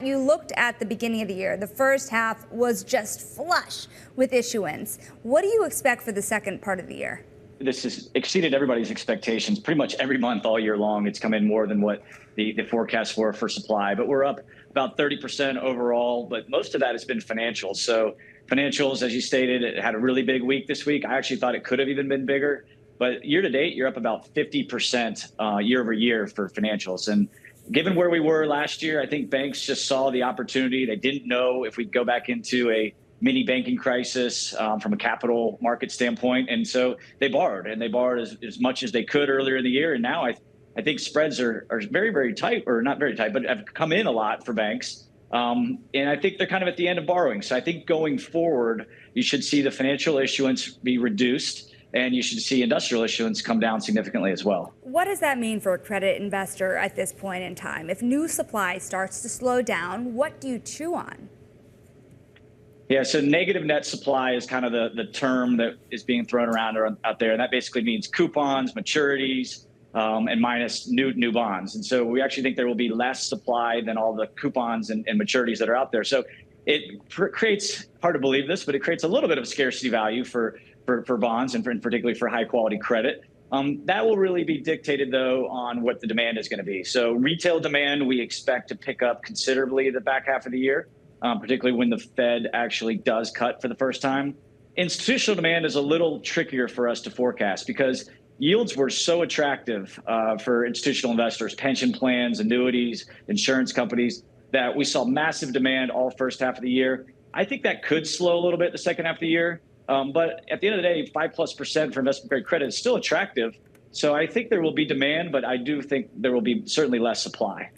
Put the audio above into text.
You looked at the beginning of the year. The first half was just flush with issuance. What do you expect for the second part of the year? This has exceeded everybody's expectations pretty much every month all year long. It's come in more than what the forecasts were for supply, but we're up about 30% overall, but most of that has been financials. So financials, as you stated, it had a really big week this week. I actually thought it could have even been bigger, but year to date, you're up about 50% year over year for financials. And given where we were last year, I think banks just saw the opportunity. They didn't know if we'd go back into a mini banking crisis from a capital market standpoint. And so they borrowed, and they borrowed as much as they could earlier in the year. And now I think spreads are very, very tight, or not very tight, but have come in a lot for banks. And I think they're kind of at the end of borrowing. So I think going forward, you should see the financial issuance be reduced, and you should see industrial issuance come down significantly as well. What does that mean for a credit investor at this point in time? If new supply starts to slow down, what do you chew on? Yeah, so negative net supply is kind of the term that is being thrown around out there. And that basically means coupons, maturities, and minus new bonds. And so we actually think there will be less supply than all the coupons and maturities that are out there. So it creates, hard to believe this, but it creates a little bit of scarcity value for bonds, and particularly for high quality credit. That will really be dictated, though, on what the demand is going to be. So retail demand, we expect to pick up considerably the back half of the year, particularly when the Fed actually does cut for the first time. Institutional demand is a little trickier for us to forecast because yields were so attractive for institutional investors, pension plans, annuities, insurance companies, that we saw massive demand all first half of the year. I think that could slow a little bit the second half of the year. But at the end of the day, 5+% for investment grade credit is still attractive. So I think there will be demand, but I do think there will be certainly less supply.